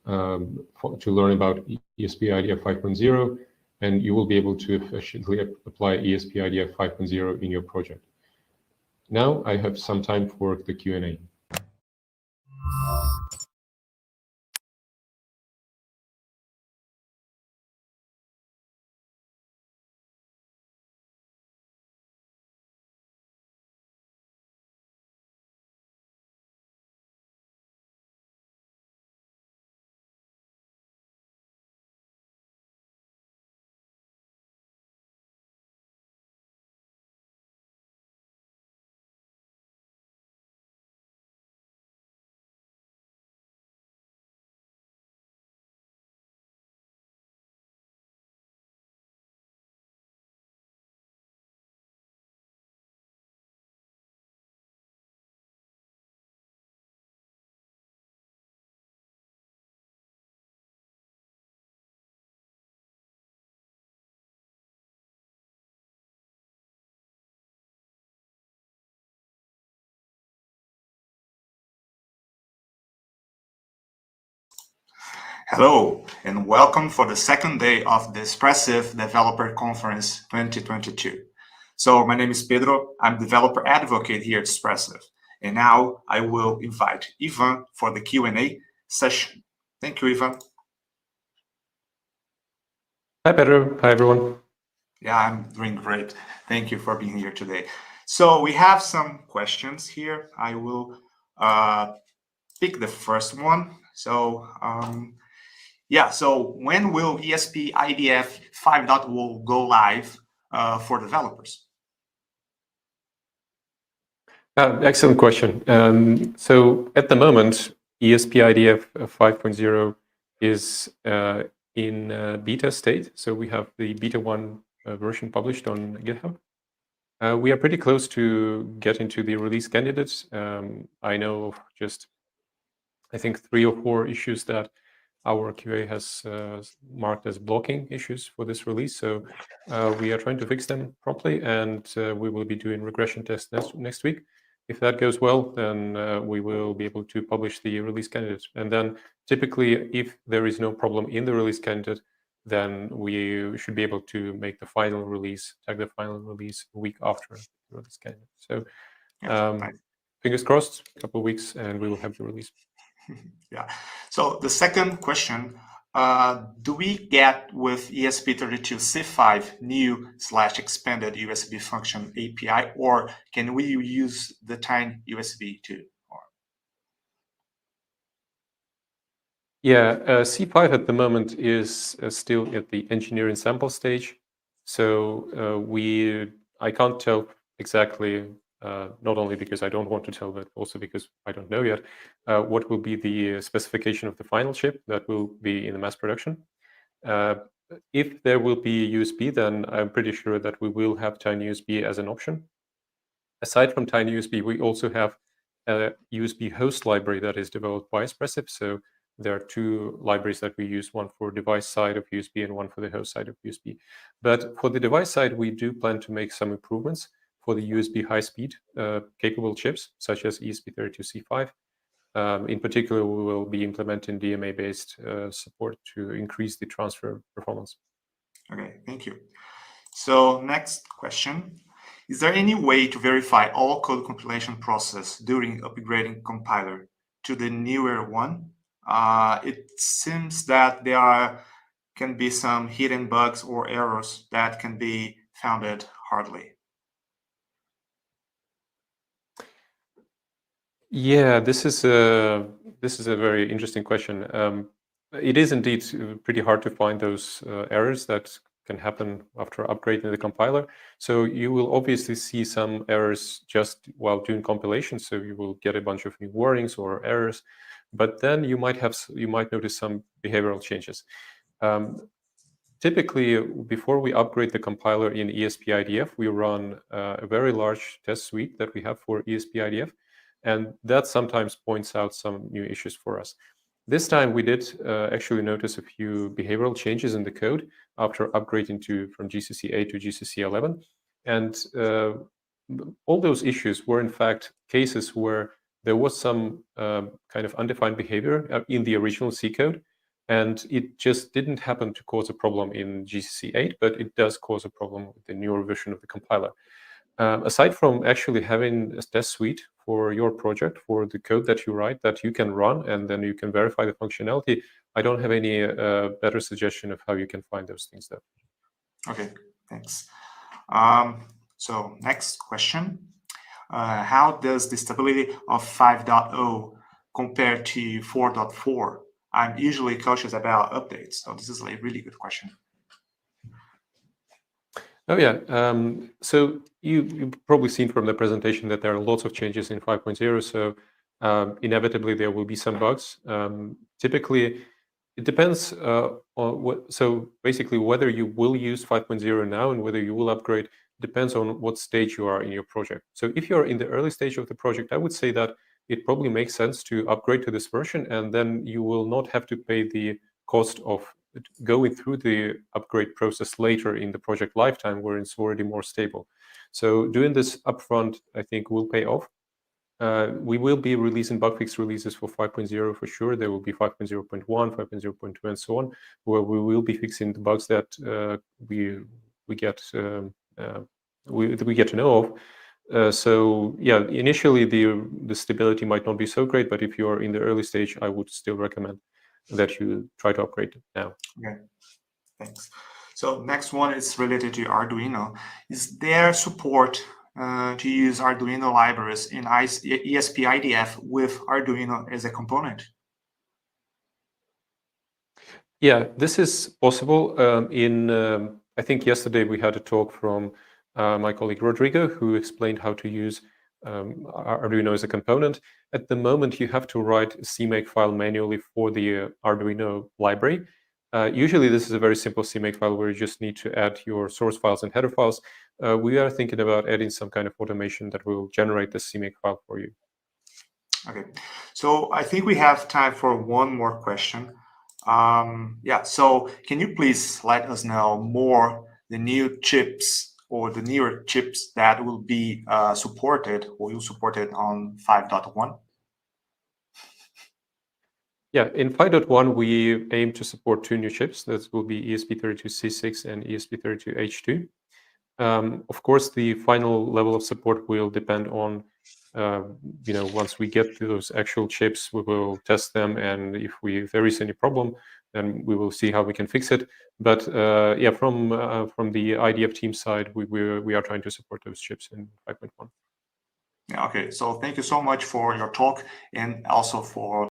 learn about ESP-IDF 5.0, and you will be able to efficiently apply ESP-IDF 5.0 in your project. Now I have some time for the Q&A. Hello, and welcome for the second day of the Espressif Developer Conference 2022. So my name is Pedro, I'm developer advocate here at Espressif, and now I will invite Ivan for the Q&A session. Thank you, Ivan. Hi, Pedro. Hi, everyone. Yeah, I'm doing great. Thank you for being here today. So we have some questions here. I will pick the first one. So so when will ESP-IDF 5.0 go live for developers? Excellent question. So at the moment, ESP-IDF 5.0 is in beta state. So we have the beta 1 version published on GitHub. We are pretty close to getting to the release candidates. I know of just, I think, 3 or 4 issues that our QA has marked as blocking issues for this release. So we are trying to fix them promptly, and we will be doing regression tests next week. If that goes well, then we will be able to publish the release candidate. And then typically, if there is no problem in the release candidate, then we should be able to make the final release, tag the final release a week after the release candidate. So Nice. Fingers crossed, a couple of weeks, and we will have the release. Yeah. So the second question, do we get with ESP-32 C5 new/expanded USB function API, or can we use the tiny USB too? Yeah, C5 at the moment is still at the engineering sample stage. So I can't tell exactly, not only because I don't want to tell, but also because I don't know yet, what will be the specification of the final chip that will be in the mass production. If there will be USB, then I'm pretty sure that we will have tiny USB as an option. Aside from tiny USB, we also have a USB host library that is developed by Espressif. So there are two libraries that we use, one for device side of USB and one for the host side of USB. But for the device side, we do plan to make some improvements for the USB high-speed capable chips, such as ESP-32C5. In particular, we will be implementing DMA-based support to increase the transfer performance. Okay, thank you. So next question. Is there any way to verify all code compilation process during upgrading compiler to the newer one? It seems that can be some hidden bugs or errors that can be found hardly. Yeah, this is a very interesting question. It is indeed pretty hard to find those errors that can happen after upgrading the compiler. So you will obviously see some errors just while doing compilation. So you will get a bunch of new warnings or errors, but then you might notice some behavioral changes. Typically, before we upgrade the compiler in ESP-IDF, we run a very large test suite that we have for ESP-IDF, and that sometimes points out some new issues for us. This time, we did actually notice a few behavioral changes in the code after upgrading from GCC 8 to GCC 11, and all those issues were in fact cases where there was some kind of undefined behavior in the original C code, and it just didn't happen to cause a problem in GCC 8, but it does cause a problem with the newer version of the compiler. Aside from actually having a test suite for your project, for the code that you write, that you can run, and then you can verify the functionality, I don't have any better suggestion of how you can find those things there. Okay, thanks. So next question. How does the stability of 5.0 compare to 4.4? I'm usually cautious about updates, so this is a really good question. Oh yeah, so you've probably seen from the presentation that there are lots of changes in 5.0, so inevitably there will be some bugs. Typically, it depends on what, so basically whether you will use 5.0 now and whether you will upgrade depends on what stage you are in your project. So if you're in the early stage of the project, I would say that it probably makes sense to upgrade to this version, and then you will not have to pay the cost of going through the upgrade process later in the project lifetime where it's already more stable. So doing this upfront, I think, will pay off. We will be releasing bug fix releases for 5.0 for sure. There will be 5.0.1, 5.0.2, and so on, where we will be fixing the bugs that we get to know of. So yeah, initially the stability might not be so great, but if you are in the early stage, I would still recommend that you try to upgrade now. Okay, thanks. So next one is related to Arduino. Is there support to use Arduino libraries in ESP-IDF with Arduino as a component? Yeah, this is possible. I think yesterday we had a talk from my colleague Rodrigo, who explained how to use Arduino as a component. At the moment, you have to write a CMake file manually for the Arduino library. Usually, this is a very simple CMake file where you just need to add your source files and header files. We are thinking about adding some kind of automation that will generate the CMake file for you. Okay, so I think we have time for one more question. Yeah, so can you please let us know more the new chips or the newer chips that will be supported or you supported on 5.1? Yeah, in 5.1, we aim to support two new chips. That will be ESP-32C6 and ESP-32H2. Of course, the final level of support will depend on once we get those actual chips, we will test them, and if there is any problem, then we will see how we can fix it. But yeah, from the IDF team side, we are trying to support those chips in 5.1. Yeah, okay, so thank you so much for your talk and also for